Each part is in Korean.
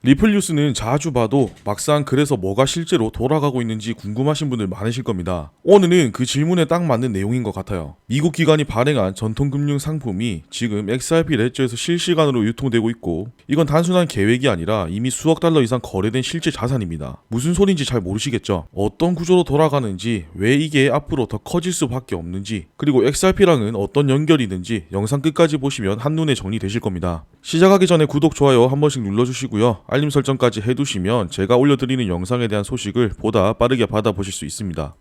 리플 뉴스는 자주 봐도 막상 그래서 뭐가 실제로 돌아가고 있는지 궁금하신 분들 많으실 겁니다. 오늘은 그 질문에 딱 맞는 내용인 것 같아요. 미국 기관이 발행한 전통금융 상품이 지금 XRP 레저에서 실시간으로 유통되고 있고, 이건 단순한 계획이 아니라 이미 수억 달러 이상 거래된 실제 자산입니다. 무슨 소린지 잘 모르시겠죠? 어떤 구조로 돌아가는지, 왜 이게 앞으로 더 커질 수밖에 없는지, 그리고 XRP랑은 어떤 연결이 있는지 영상 끝까지 보시면 한눈에 정리되실 겁니다. 시작하기 전에 구독, 좋아요 한 번씩 눌러주시고요. 알림 설정까지 해두시면 제가 올려드리는 영상에 대한 소식을 보다 빠르게 받아보실 수 있습니다.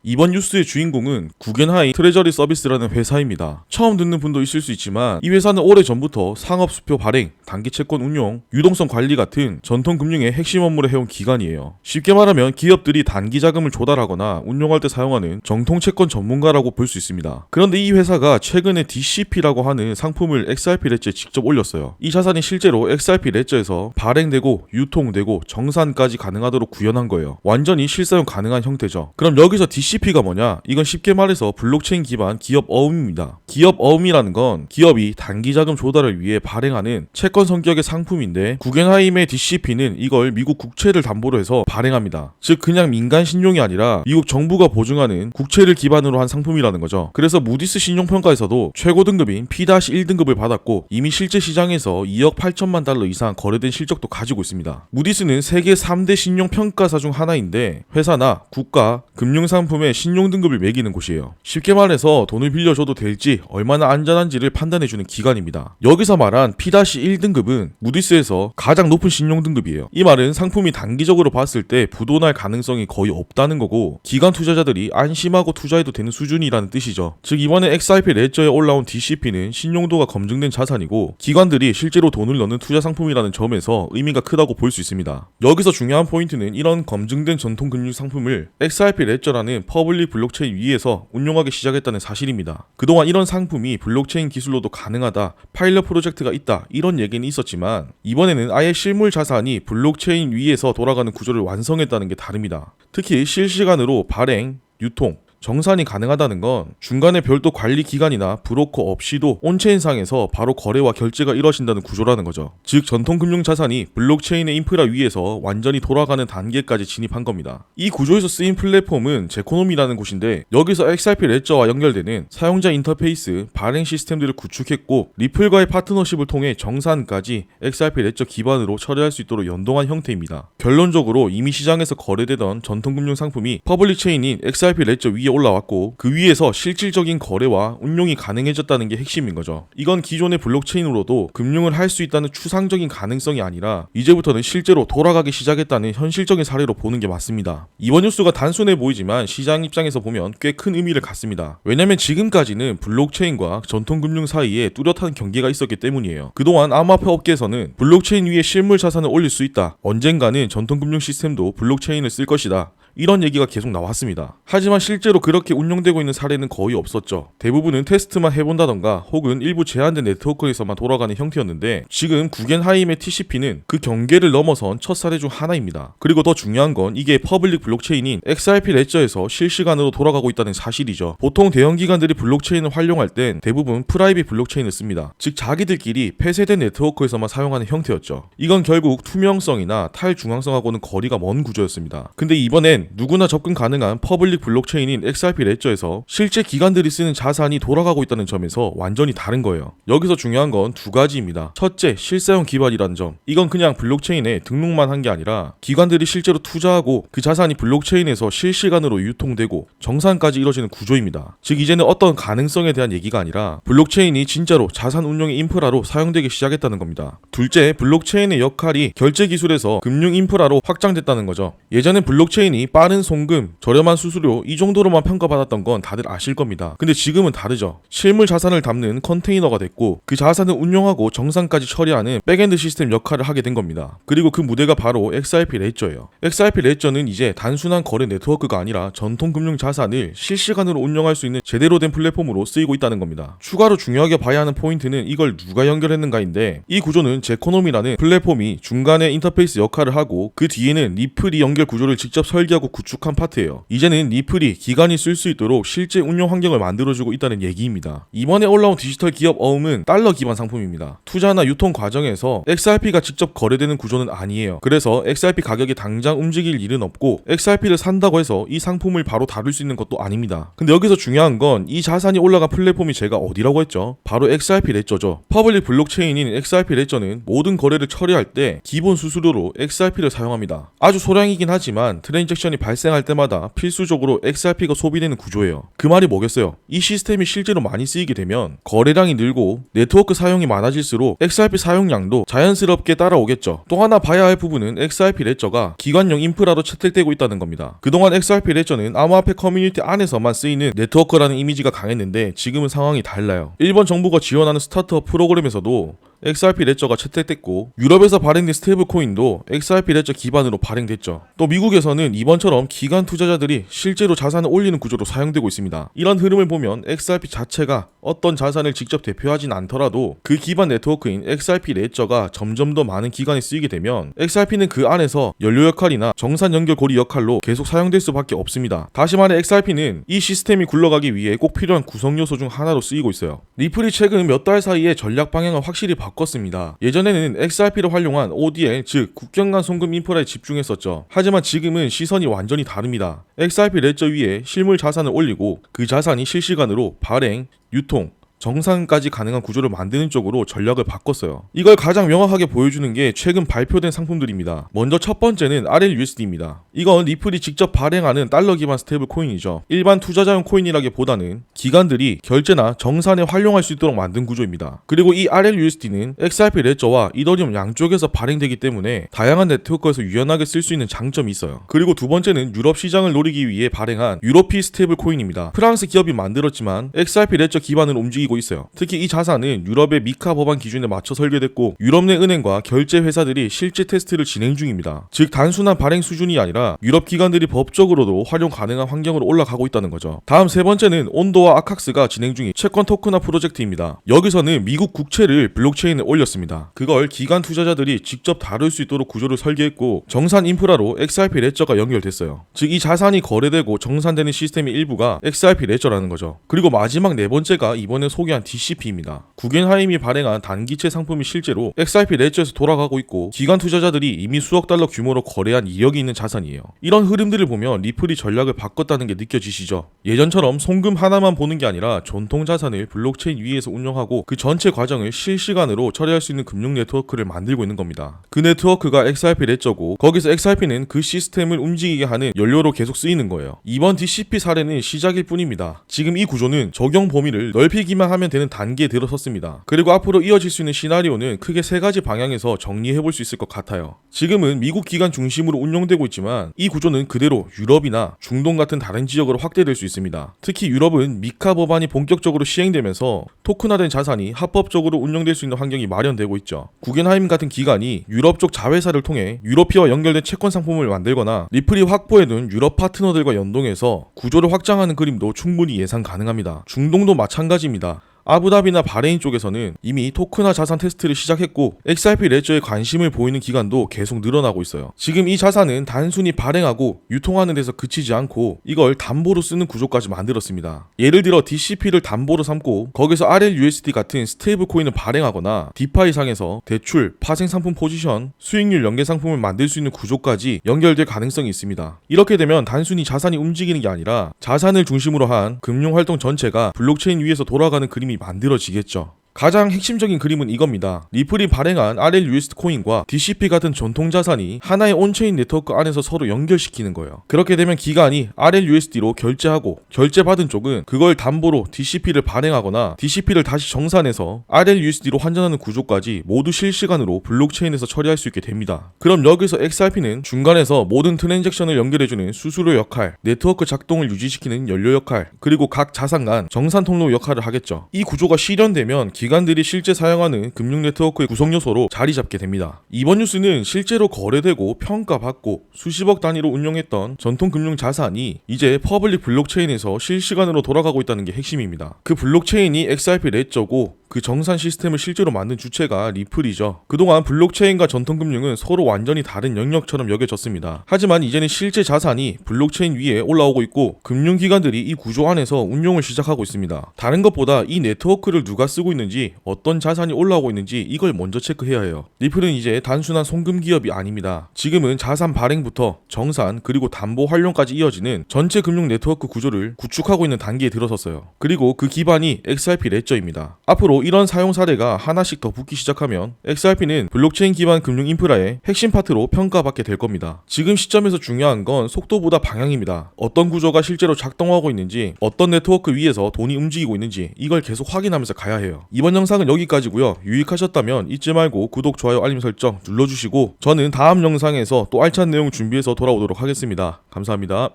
이번 뉴스의 주인공은 구겐하임 트레저리 서비스라는 회사입니다. 처음 듣는 분도 있을 수 있지만 이 회사는 오래전부터 상업수표 발행, 단기 채권 운용, 유동성 관리 같은 전통금융의 핵심 업무를 해온 기관이에요. 쉽게 말하면 기업들이 단기 자금을 조달하거나 운용할 때 사용하는 정통채권 전문가라고 볼 수 있습니다. 그런데 이 회사가 최근에 DCP라고 하는 상품을 XRP 레저에 직접 올렸어요. 이 자산이 실제로 XRP 레저에서 발행되고 유통되고 정산까지 가능하도록 구현한 거예요. 완전히 실사용 가능한 형태죠. 그럼 여기서 DCP가 뭐냐? 이건 쉽게 말해서 블록체인 기반 기업 어음입니다. 기업 어음이라는 건 기업이 단기 자금 조달을 위해 발행하는 채권 성격의 상품인데, 구겐하임의 DCP는 이걸 미국 국채를 담보로 해서 발행합니다. 즉 그냥 민간 신용이 아니라 미국 정부가 보증하는 국채를 기반으로 한 상품이라는 거죠. 그래서 무디스 신용평가에서도 최고 등급인 P-1등급을 받았고, 이미 실제 시장에서 2억 8천만 달러 이상 거래된 실적도 가지고 있습니다. 무디스는 세계 3대 신용평가사 중 하나인데, 회사나 국가, 금융상품 신용 등급을 매기는 곳이에요. 쉽게 말해서 돈을 빌려줘도 될지 얼마나 안전한지를 판단해주는 기관입니다. 여기서 말한 P-1등급은 무디스에서 가장 높은 신용 등급이에요. 이 말은 상품이 단기적으로 봤을 때 부도날 가능성이 거의 없다는 거고, 기관 투자자들이 안심하고 투자해도 되는 수준이라는 뜻이죠. 즉 이번에 XRP 레저에 올라온 DCP는 신용도가 검증된 자산이고, 기관들이 실제로 돈을 넣는 투자 상품이라는 점에서 의미가 크다고 볼 수 있습니다. 여기서 중요한 포인트는 이런 검증된 전통금융 상품을 XRP 레저라는 퍼블릭 블록체인 위에서 운용하기 시작했다는 사실입니다. 그동안 이런 상품이 블록체인 기술로도 가능하다, 파일럿 프로젝트가 있다, 이런 얘기는 있었지만 이번에는 아예 실물 자산이 블록체인 위에서 돌아가는 구조를 완성했다는 게 다릅니다. 특히 실시간으로 발행, 유통, 정산이 가능하다는 건 중간에 별도 관리 기관이나 브로커 없이도 온체인상에서 바로 거래와 결제가 이루어진다는 구조라는 거죠. 즉 전통금융 자산이 블록체인의 인프라 위에서 완전히 돌아가는 단계까지 진입한 겁니다. 이 구조에서 쓰인 플랫폼은 제코노미라는 곳인데, 여기서 XRP 레저와 연결되는 사용자 인터페이스, 발행 시스템들을 구축했고, 리플과의 파트너십을 통해 정산까지 XRP 레저 기반으로 처리할 수 있도록 연동한 형태입니다. 결론적으로 이미 시장에서 거래되던 전통금융 상품이 퍼블릭 체인인 XRP 레저 위에 올라왔고, 그 위에서 실질적인 거래와 운용이 가능해졌다는 게 핵심인 거죠. 이건 기존의 블록체인으로도 금융을 할 수 있다는 추상적인 가능성이 아니라 이제부터는 실제로 돌아가기 시작했다는 현실적인 사례로 보는 게 맞습니다. 이번 뉴스가 단순해 보이지만 시장 입장에서 보면 꽤 큰 의미를 갖습니다. 왜냐면 지금까지는 블록체인과 전통금융 사이에 뚜렷한 경계가 있었기 때문이에요. 그동안 암호화폐 업계에서는 블록체인 위에 실물 자산을 올릴 수 있다, 언젠가는 전통금융 시스템도 블록체인을 쓸 것이다, 이런 얘기가 계속 나왔습니다. 하지만 실제로 그렇게 운용되고 있는 사례는 거의 없었죠. 대부분은 테스트만 해본다던가 혹은 일부 제한된 네트워크에서만 돌아가는 형태였는데, 지금 구겐하임의 TCP는 그 경계를 넘어선 첫 사례 중 하나입니다. 그리고 더 중요한 건 이게 퍼블릭 블록체인인 XRP 레저에서 실시간으로 돌아가고 있다는 사실이죠. 보통 대형 기관들이 블록체인을 활용할 땐 대부분 프라이빗 블록체인을 씁니다. 즉 자기들끼리 폐쇄된 네트워크에서만 사용하는 형태였죠. 이건 결국 투명성이나 탈중앙성하고는 거리가 먼 구조였습니다. 근데 이번엔 누구나 접근 가능한 퍼블릭 블록체인인 XRP 레저에서 실제 기관들이 쓰는 자산이 돌아가고 있다는 점에서 완전히 다른 거예요. 여기서 중요한 건 두 가지입니다. 첫째, 실사용 기반이라는 점. 이건 그냥 블록체인에 등록만 한 게 아니라 기관들이 실제로 투자하고 그 자산이 블록체인에서 실시간으로 유통되고 정산까지 이루어지는 구조입니다. 즉 이제는 어떤 가능성에 대한 얘기가 아니라 블록체인이 진짜로 자산 운용의 인프라로 사용되기 시작했다는 겁니다. 둘째, 블록체인의 역할이 결제 기술에서 금융 인프라로 확장됐다는 거죠. 예전엔 블록체인이 빠른 송금, 저렴한 수수료 이 정도로만 평가받았던 건 다들 아실 겁니다. 근데 지금은 다르죠. 실물 자산을 담는 컨테이너가 됐고, 그 자산을 운용하고 정산까지 처리하는 백엔드 시스템 역할을 하게 된 겁니다. 그리고 그 무대가 바로 XRP 레저예요. XRP 레저는 이제 단순한 거래 네트워크가 아니라 전통금융 자산을 실시간으로 운영할 수 있는 제대로 된 플랫폼으로 쓰이고 있다는 겁니다. 추가로 중요하게 봐야 하는 포인트는 이걸 누가 연결했는가인데, 이 구조는 제코노미라는 플랫폼이 중간에 인터페이스 역할을 하고, 그 뒤에는 리플이 연결 구조를 직접 설계하고 설계하고 구축한 파트예요. 이제는 리플이 기관이 쓸 수 있도록 실제 운용 환경을 만들어주고 있다는 얘기입니다. 이번에 올라온 디지털 기업 어음은 달러 기반 상품입니다. 투자나 유통 과정에서 XRP가 직접 거래되는 구조는 아니에요. 그래서 XRP 가격이 당장 움직일 일은 없고 XRP를 산다고 해서 이 상품을 바로 다룰 수 있는 것도 아닙니다. 근데 여기서 중요한 건 이 자산이 올라간 플랫폼이 제가 어디라고 했죠? 바로 XRP 레저죠. 퍼블릭 블록체인인 XRP 레저는 모든 거래를 처리할 때 기본 수수료로 XRP를 사용합니다. 아주 소량이긴 하지만 트랜잭션이 발생할 때마다 필수적으로 XRP가 소비되는 구조예요. 그 말이 뭐겠어요? 이 시스템이 실제로 많이 쓰이게 되면 거래량이 늘고 네트워크 사용이 많아질수록 XRP 사용량도 자연스럽게 따라오겠죠. 또 하나 봐야 할 부분은 XRP 레저가 기관용 인프라로 채택되고 있다는 겁니다. 그동안 XRP 레저는 암호화폐 커뮤니티 안에서만 쓰이는 네트워크라는 이미지가 강했는데 지금은 상황이 달라요. 일본 정부가 지원하는 스타트업 프로그램에서도 XRP 레저가 채택됐고 유럽에서 발행된 스테이블 코인도 XRP 레저 기반으로 발행됐죠. 또 미국에서는 이번처럼 기관 투자자들이 실제로 자산을 올리는 구조로 사용되고 있습니다. 이런 흐름을 보면 XRP 자체가 어떤 자산을 직접 대표하진 않더라도 그 기반 네트워크인 XRP 레저가 점점 더 많은 기관에 쓰이게 되면 XRP는 그 안에서 연료 역할이나 정산 연결 고리 역할로 계속 사용될 수밖에 없습니다. 다시 말해 XRP는 이 시스템이 굴러가기 위해 꼭 필요한 구성 요소 중 하나로 쓰이고 있어요. 리플이 최근 몇 달 사이에 전략 방향을 확실히 바꿨습니다. 예전에는 XRP를 활용한 ODL 즉 국경 간 송금 인프라에 집중했었죠. 하지만 지금은 시선이 완전히 다릅니다. XRP 레저 위에 실물 자산을 올리고 그 자산이 실시간으로 발행, 유통, 정산까지 가능한 구조를 만드는 쪽으로 전략을 바꿨어요. 이걸 가장 명확하게 보여주는 게 최근 발표된 상품들입니다. 먼저 첫 번째는 RLUSD입니다. 이건 리플이 직접 발행하는 달러 기반 스테이블 코인이죠. 일반 투자자용 코인이라기보다는 기관들이 결제나 정산에 활용할 수 있도록 만든 구조입니다. 그리고 이 RLUSD는 XRP 레저와 이더리움 양쪽에서 발행되기 때문에 다양한 네트워크에서 유연하게 쓸 수 있는 장점이 있어요. 그리고 두 번째는 유럽 시장을 노리기 위해 발행한 유로피 스테이블 코인입니다. 프랑스 기업이 만들었지만 XRP 레저 기반으로 움직이고 있어요. 특히 이 자산은 유럽의 미카 법안 기준에 맞춰 설계됐고 유럽 내 은행과 결제 회사들이 실제 테스트를 진행 중입니다. 즉 단순한 발행 수준이 아니라 유럽 기관들이 법적으로도 활용 가능한 환경으로 올라가고 있다는 거죠. 다음 세 번째는 온도와 아칵스가 진행 중인 채권 토큰화 프로젝트입니다. 여기서는 미국 국채를 블록체인에 올렸습니다. 그걸 기관 투자자들이 직접 다룰 수 있도록 구조를 설계했고 정산 인프라로 XRP 레저가 연결됐어요. 즉 이 자산이 거래되고 정산되는 시스템의 일부가 XRP 레저라는 거죠. 그리고 마지막 네 번째가 이번에 소개한 DCP입니다. 구겐하임이 발행한 단기채 상품이 실제로 XRP 레저에서 돌아가고 있고 기관 투자자들이 이미 수억 달러 규모로 거래한 이력이 있는 자산이에요. 이런 흐름들을 보면 리플이 전략을 바꿨다는 게 느껴지시죠? 예전처럼 송금 하나만 보는 게 아니라 전통 자산을 블록체인 위에서 운영하고 그 전체 과정을 실시간으로 처리할 수 있는 금융 네트워크를 만들고 있는 겁니다. 그 네트워크가 XRP 레저고 거기서 XRP는 그 시스템을 움직이게 하는 연료로 계속 쓰이는 거예요. 이번 DCP 사례는 시작일 뿐입니다. 지금 이 구조는 적용 범위를 넓히기만 하면 되는 단계에 들어섰습니다. 그리고 앞으로 이어질 수 있는 시나리오는 크게 세 가지 방향에서 정리해볼 수 있을 것 같아요. 지금은 미국 기관 중심으로 운영되고 있지만 이 구조는 그대로 유럽이나 중동 같은 다른 지역으로 확대될 수 있습니다. 특히 유럽은 미카 법안이 본격적으로 시행되면서 토큰화된 자산이 합법적으로 운영될 수 있는 환경이 마련되고 있죠. 구겐하임 같은 기관이 유럽 쪽 자회사를 통해 유로피와 연결된 채권 상품을 만들거나 리플이 확보해둔 유럽 파트너들과 연동해서 구조를 확장하는 그림도 충분히 예상 가능합니다. 중동도 마찬가지입니다. 아부다비나 바레인 쪽에서는 이미 토큰화 자산 테스트를 시작했고 XRP 레저에 관심을 보이는 기관도 계속 늘어나고 있어요. 지금 이 자산은 단순히 발행하고 유통하는 데서 그치지 않고 이걸 담보로 쓰는 구조까지 만들었습니다. 예를 들어 DCP를 담보로 삼고 거기서 RLUSD 같은 스테이블 코인을 발행하거나 디파이 상에서 대출, 파생 상품 포지션, 수익률 연계 상품을 만들 수 있는 구조까지 연결될 가능성이 있습니다. 이렇게 되면 단순히 자산이 움직이는 게 아니라 자산을 중심으로 한 금융활동 전체가 블록체인 위에서 돌아가는 그림이 만들어지겠죠. 가장 핵심적인 그림은 이겁니다. 리플이 발행한 RLUSD 코인과 DCP 같은 전통 자산이 하나의 온체인 네트워크 안에서 서로 연결시키는 거예요. 그렇게 되면 기관이 RLUSD로 결제하고 결제받은 쪽은 그걸 담보로 DCP를 발행하거나 DCP를 다시 정산해서 RLUSD로 환전하는 구조까지 모두 실시간으로 블록체인에서 처리할 수 있게 됩니다. 그럼 여기서 XRP는 중간에서 모든 트랜잭션을 연결해주는 수수료 역할, 네트워크 작동을 유지시키는 연료 역할, 그리고 각 자산 간 정산 통로 역할을 하겠죠. 이 구조가 실현되면 기관들이 실제 사용하는 금융 네트워크의 구성 요소로 자리 잡게 됩니다. 이번 뉴스는 실제로 거래되고 평가받고 수십억 단위로 운용했던 전통 금융 자산이 이제 퍼블릭 블록체인에서 실시간으로 돌아가고 있다는 게 핵심입니다. 그 블록체인이 XRP 레저고 그 정산 시스템을 실제로 만든 주체가 리플이죠. 그동안 블록체인과 전통금융은 서로 완전히 다른 영역처럼 여겨졌습니다. 하지만 이제는 실제 자산이 블록체인 위에 올라오고 있고 금융기관들이 이 구조 안에서 운용을 시작하고 있습니다. 다른 것보다 이 네트워크를 누가 쓰고 있는지, 어떤 자산이 올라오고 있는지 이걸 먼저 체크해야 해요. 리플은 이제 단순한 송금 기업이 아닙니다. 지금은 자산 발행부터 정산 그리고 담보 활용까지 이어지는 전체 금융 네트워크 구조를 구축하고 있는 단계에 들어섰어요. 그리고 그 기반이 XRP 레저입니다. 앞으로 이런 사용 사례가 하나씩 더 붙기 시작하면 XRP는 블록체인 기반 금융 인프라의 핵심 파트로 평가받게 될 겁니다. 지금 시점에서 중요한 건 속도보다 방향입니다. 어떤 구조가 실제로 작동하고 있는지, 어떤 네트워크 위에서 돈이 움직이고 있는지 이걸 계속 확인하면서 가야 해요. 이번 영상은 여기까지고요. 유익하셨다면 잊지 말고 구독, 좋아요, 알림 설정 눌러주시고 저는 다음 영상에서 또 알찬 내용 준비해서 돌아오도록 하겠습니다. 감사합니다.